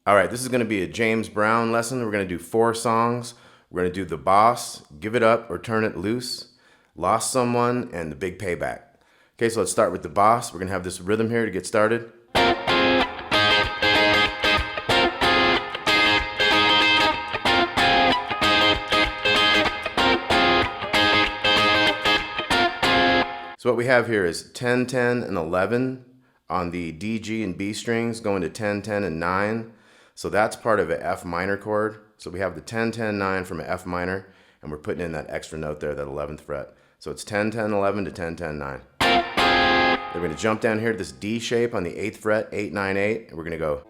All right, this is going to be a James Brown lesson. We're going to do 4 songs. We're going to do The Boss, Give It Up or Turn It Loose, Lost Someone, and The Big Payback. Okay, so let's start with The Boss. We're going to have this rhythm here to get started. So what we have here is 10, 10, and 11 on the D, G, and B strings, going to 10, 10, and 9. So that's part of an F minor chord. So we have the 10, 10, 9 from an F minor, and we're putting in that extra note there, that 11th fret. So it's 10, 10, 11 to 10, 10, 9. Then we're going to jump down here to this D shape on the 8th fret, 8, 9, 8, and we're going to go.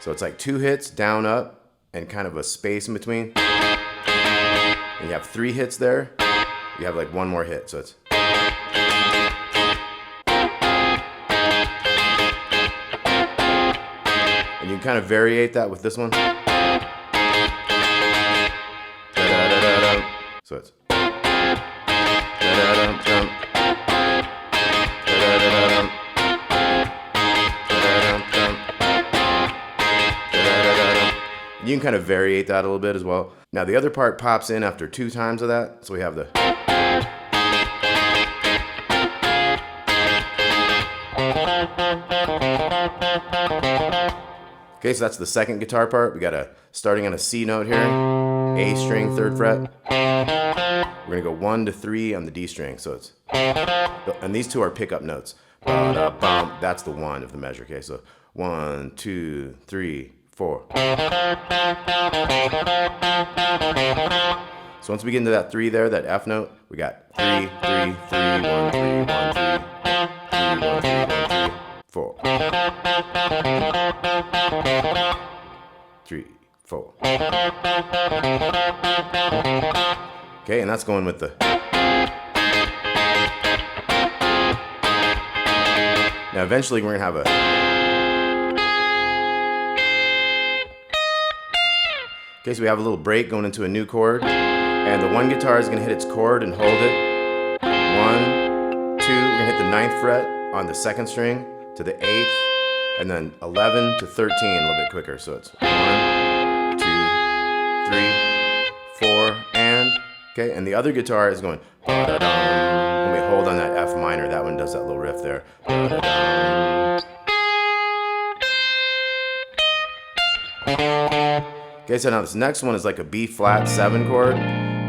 So it's like 2 hits, down, up, and kind of a space in between. And you have 3 hits there. You have like 1 more hit, so it's. And you can kind of variate that with this one. So it's. You can kind of variate that a little bit as well. Now the other part pops in after 2 times of that, so we have the. Okay, so that's the second guitar part. We got a starting on a C note here, A string, 3rd fret. We're gonna go 1 to 3 on the D string. So it's, and these 2 are pickup notes. That's the 1 of the measure. Okay, so 1, 2, 3, 4. So once we get into that 3 there, that F note, we got 3, 3, 3, 1, 3, 1, 3, 3, 1, 3, 1, 3, 4. 3, 4. Okay, and that's going with the. Now eventually we're gonna have a. Okay, so we have a little break going into a new chord, and the one guitar is gonna hit its chord and hold it. 1, 2, we're gonna hit the 9th fret on the 2nd string to the 8th, and then 11 to 13 a little bit quicker. So it's 1, 2, 3, 4, and okay. And the other guitar is going. When we hold on that F minor, that one does that little riff there. Okay, so now this next one is like a B flat 7 chord,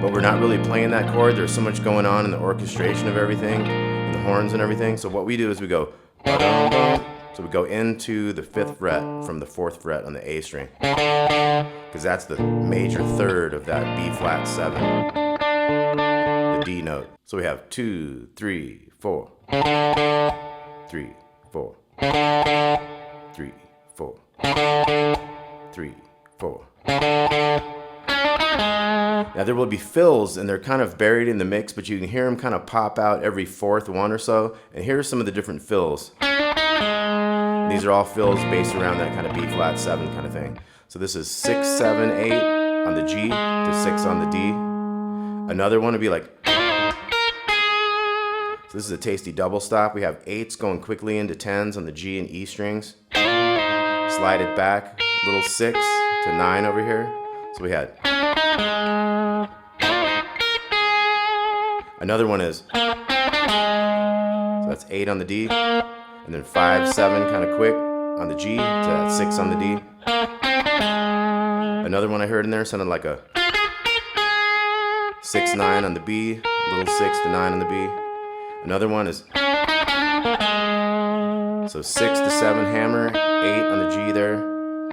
but we're not really playing that chord. There's so much going on in the orchestration of everything, and the horns and everything. So what we do is we go. So we go into the 5th fret from the 4th fret on the A string, because that's the major 3rd of that B flat 7, the D note. So we have 2, 3, 4, 3, 4, 3, 4, 3, 4. Now there will be fills, and they're kind of buried in the mix, but you can hear them kind of pop out every 4th one or so. And here are some of the different fills. These are all fills based around that kind of B flat 7 kind of thing. So this is 6, 7, 8 on the G to 6 on the D. Another one would be like. So this is a tasty double stop. We have 8s going quickly into 10s on the G and E strings. Slide it back, little 6 to 9 over here. So we had. Another one is. So that's 8 on the D. And then 5, 7 kind of quick on the G to that 6 on the D. Another one I heard in there sounded like a 6, 9 on the B, little 6 to 9 on the B. Another one is. So 6 to 7 hammer, 8 on the G there.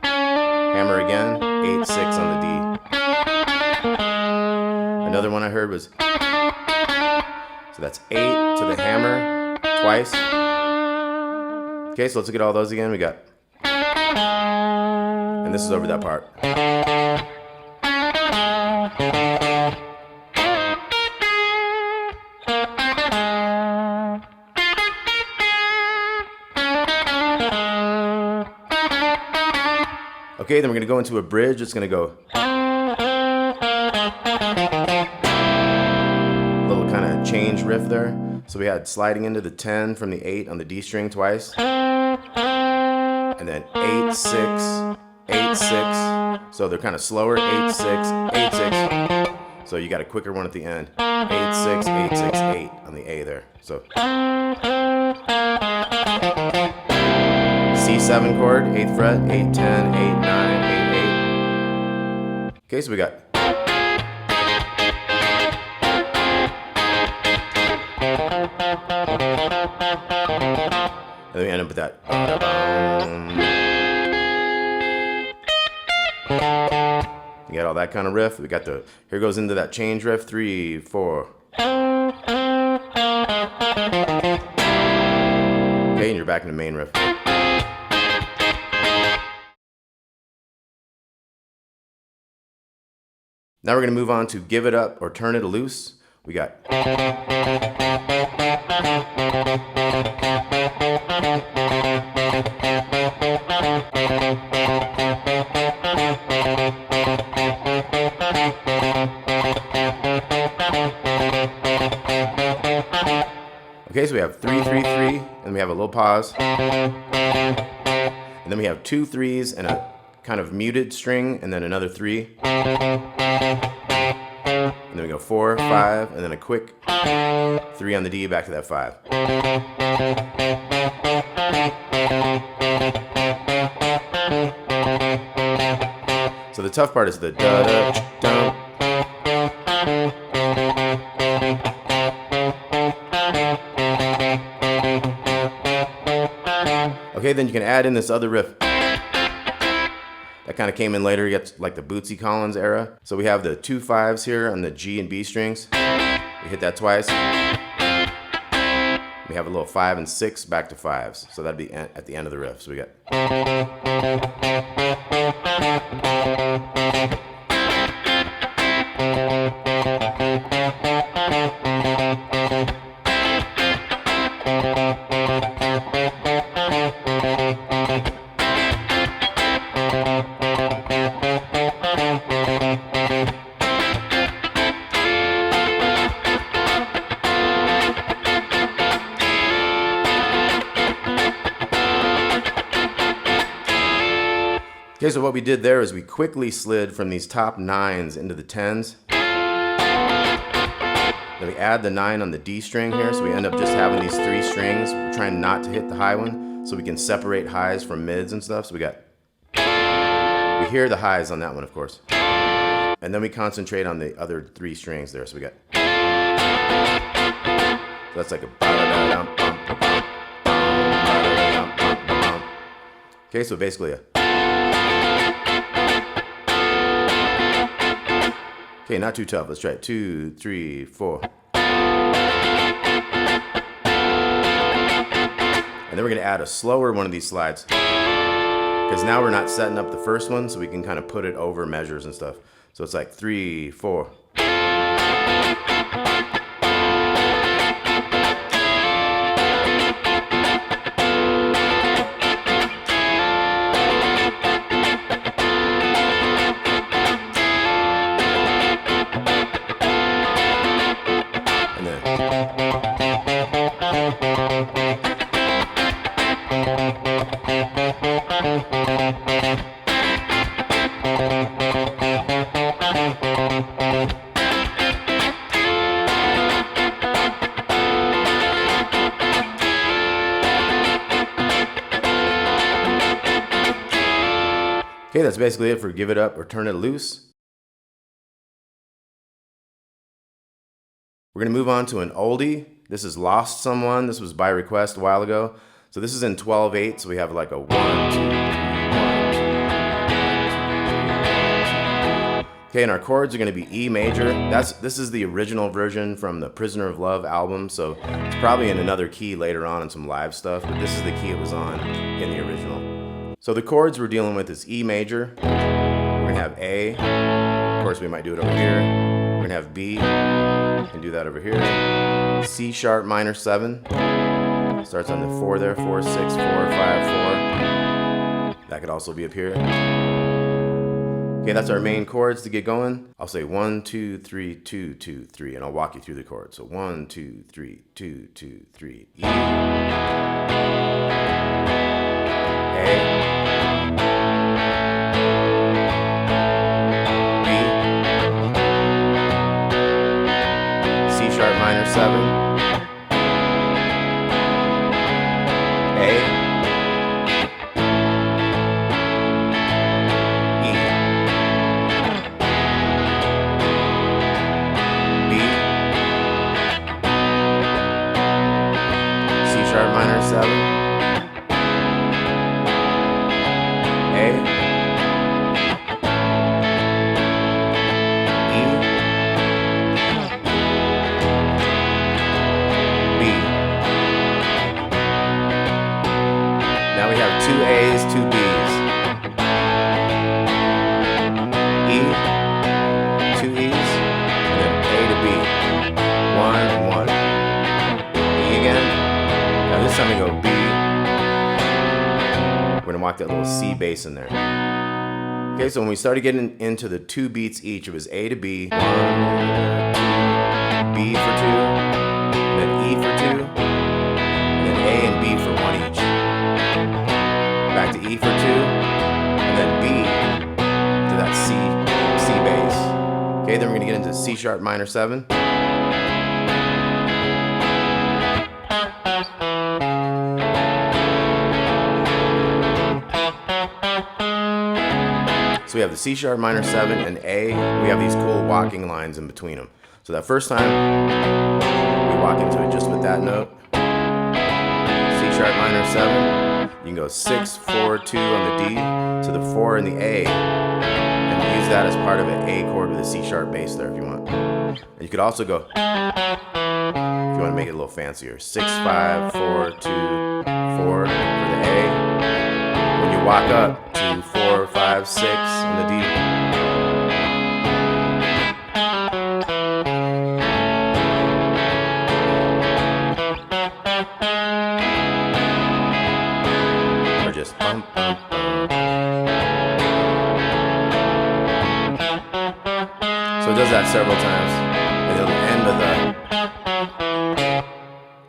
Hammer again, 8, 6 on the D. Another one I heard was. So that's 8 to the hammer twice. Okay, so let's look at all those again. We got. And this is over that part. Okay, then we're going to go into a bridge. It's going to go. A little kind of change riff there. So we had sliding into the 10 from the 8 on the D string twice. and then 8, 6, 8, 6. So they're kind of slower. 8, 6, 8, 6. So you got a quicker one at the end. 8, 6, 8, 6, 8 on the A there. So C7 chord, 8th fret, 8, 10, 8, 9, 8, 8. Okay, so we got. And then we end up with that. You got all that kind of riff. We got the, here goes into that change riff. 3, 4. Okay, and you're back in the main riff. Now we're going to move on to Give It Up or Turn It Loose. We got. Okay, so we have 3, 3, 3, and we have a little pause. And then we have 2 3s and a kind of muted string, and then another 3. And then we go 4, 5, and then a quick 3 on the D, back to that 5. So the tough part is the da da da. Okay, then you can add in this other riff. That kind of came in later. You got like the Bootsy Collins era. So we have the 2 5s here on the G and B strings. We hit that twice. We have a little 5 and 6 back to 5s. So that'd be at the end of the riff. So we got. Okay, so what we did there is we quickly slid from these top 9s into the 10s. Then we add the 9 on the D string here, so we end up just having these 3 strings. We're trying not to hit the high one, so we can separate highs from mids and stuff. So we hear the highs on that one, of course. And then we concentrate on the other 3 strings there. So we got. So that's like a. Okay, so basically a. Okay, not too tough. Let's try it. 2, 3, 4. And then we're going to add a slower one of these slides. Because now we're not setting up the first one, so we can kind of put it over measures and stuff. So it's like 3, 4. Okay, that's basically it for Give It Up or Turn It Loose. We're going to move on to an oldie. This is Lost Someone. This was by request a while ago. So this is in 12/8, so we have like a 1, 2, 3, 1, 2, 3. Okay, and our chords are going to be E major. This is the original version from the Prisoner of Love album, so it's probably in another key later on in some live stuff, but this is the key it was on in the original. So the chords we're dealing with is E major. We're going to have A. Of course, we might do it over here. We're going to have B. We can do that over here. C sharp minor 7. Starts on the 4 there. 4, 6, 4, 5, 4. That could also be up here. Okay, that's our main chords to get going. I'll say 1, 2, 3, 2, 2, 3, and I'll walk you through the chords. So 1, 2, 3, 2, 2, 3, E. A. sharp minor 7, A, E, B. Now we have 2 A's, 2 B's. E, 2 E's, and then A to B. 1 and 1. E again. Now this time we go B. We're gonna walk that little C bass in there. Okay, so when we started getting into the 2 beats each, it was A to B, 1, 2, B for 2, and then E for 2, and then A and B for 1 each. Back to E for 2, and then B to that C bass. Okay, then we're gonna get into C sharp minor 7. So we have the C sharp minor 7 and A. We have these cool walking lines in between them. So that first time, we walk into it just with that note. C sharp minor 7. You can go 6, 4, 2 on the D to the 4 in the A. And use that as part of an A chord with a C sharp bass there if you want. And you could also go, if you want to make it a little fancier, 6, 5, 4, 2, 4 for the A. When you walk up, 2, 4, 5, 6 on the D. Or just bum, bum, bum. So it does that several times. And it'll end with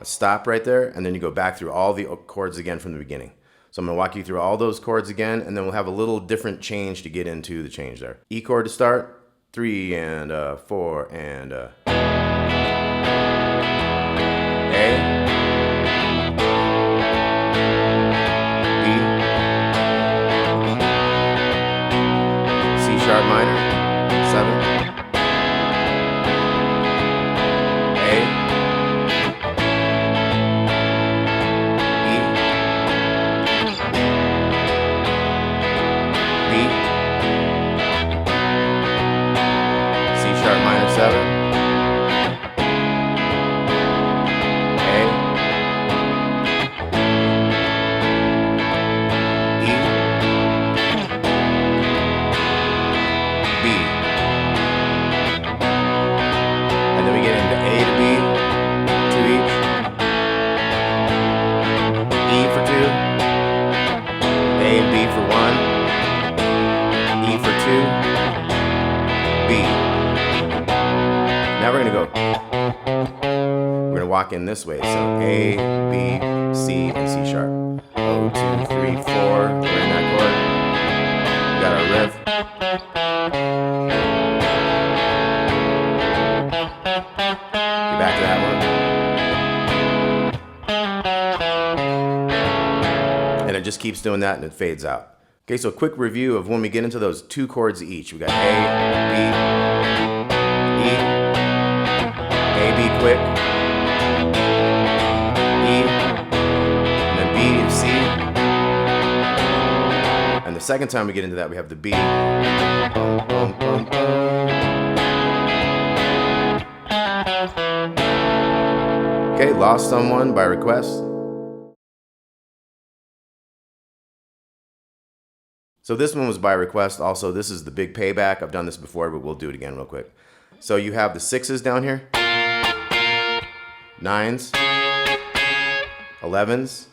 a stop right there, and then you go back through all the chords again from the beginning. So I'm going to walk you through all those chords again, and then we'll have a little different change to get into the change there. E chord to start, 3 and 4 and A, B, C sharp minor, 7, A, minor 7, A, E, B, and then we get into A to B, 2 each, E for 2, A and B for 1, E for 2, B. Now we're gonna go. We're gonna walk in this way. So A, B, C, and C sharp. 0, 2, 3, 4. We're in that chord. We got our riff. Get back to that one. And it just keeps doing that and it fades out. Okay, so a quick review of when we get into those 2 chords each. We got A, B, E, A, B quick, E, and then B and C. And the second time we get into that, we have the B. Bum, bum, bum, bum. Okay, Lost Someone by request. So this one was by request also. This is the Big Payback. I've done this before, but we'll do it again real quick. So you have the 6s down here, 9s, 11s,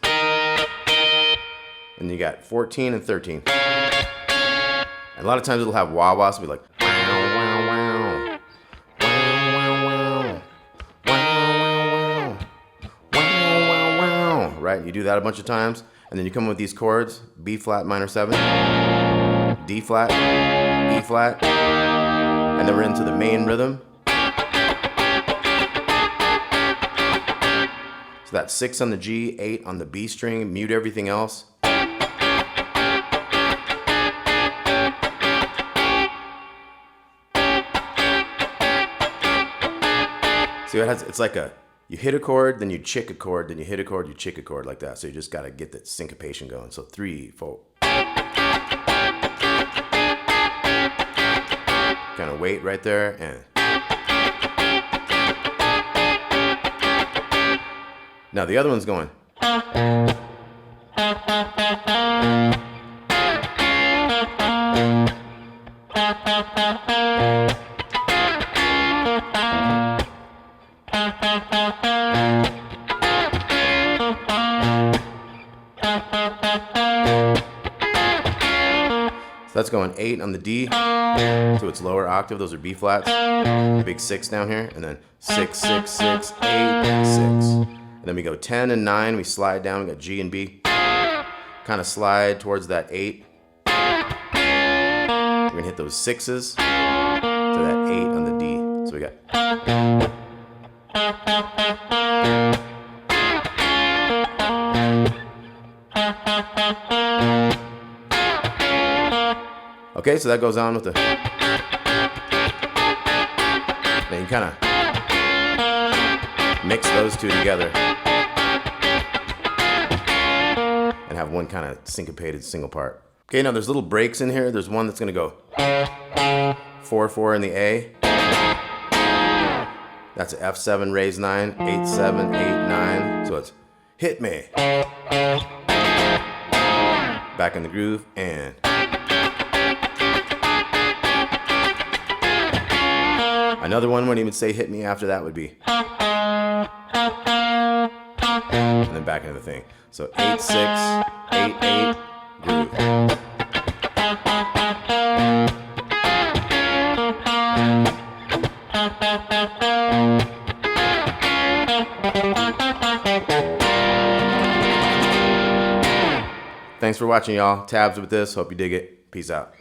and you got 14 and 13. And a lot of times it'll have wah-wah, so it'll be like, wow, wow, wow, wow, wow, wow, wow, wow, wow, right? You do that a bunch of times, and then you come with these chords, B flat minor 7, D flat, E flat, and then we're into the main rhythm. So that's 6 on the G, 8 on the B string, mute everything else. See, it's like a you hit a chord, then you chick a chord, then you hit a chord, you chick a chord like that. So you just got to get that syncopation going. So 3, 4. Kind of wait right there and. Now the other one's going. So that's going 8 on the D to its lower octave. Those are B flats. Big 6 down here, and then 6, 6, 6, 8, 6. And then we go 10 and 9. We slide down. We got G and B. Kind of slide towards that 8. We're gonna hit those 6s to that 8 on the D. So we got. Okay, so that goes on with the. Then you kind of mix those two together and have one kind of syncopated single part. Okay, now there's little breaks in here. There's one that's gonna go 4/4 in the A. That's an F7 raised 9, 8, 7, 8, 9. So it's hit me. Back in the groove and. Another one wouldn't even say hit me after that would be. And then back into the thing. So 8, 6, 8, 8, groove. Thanks for watching, y'all. Tabs with this. Hope you dig it. Peace out.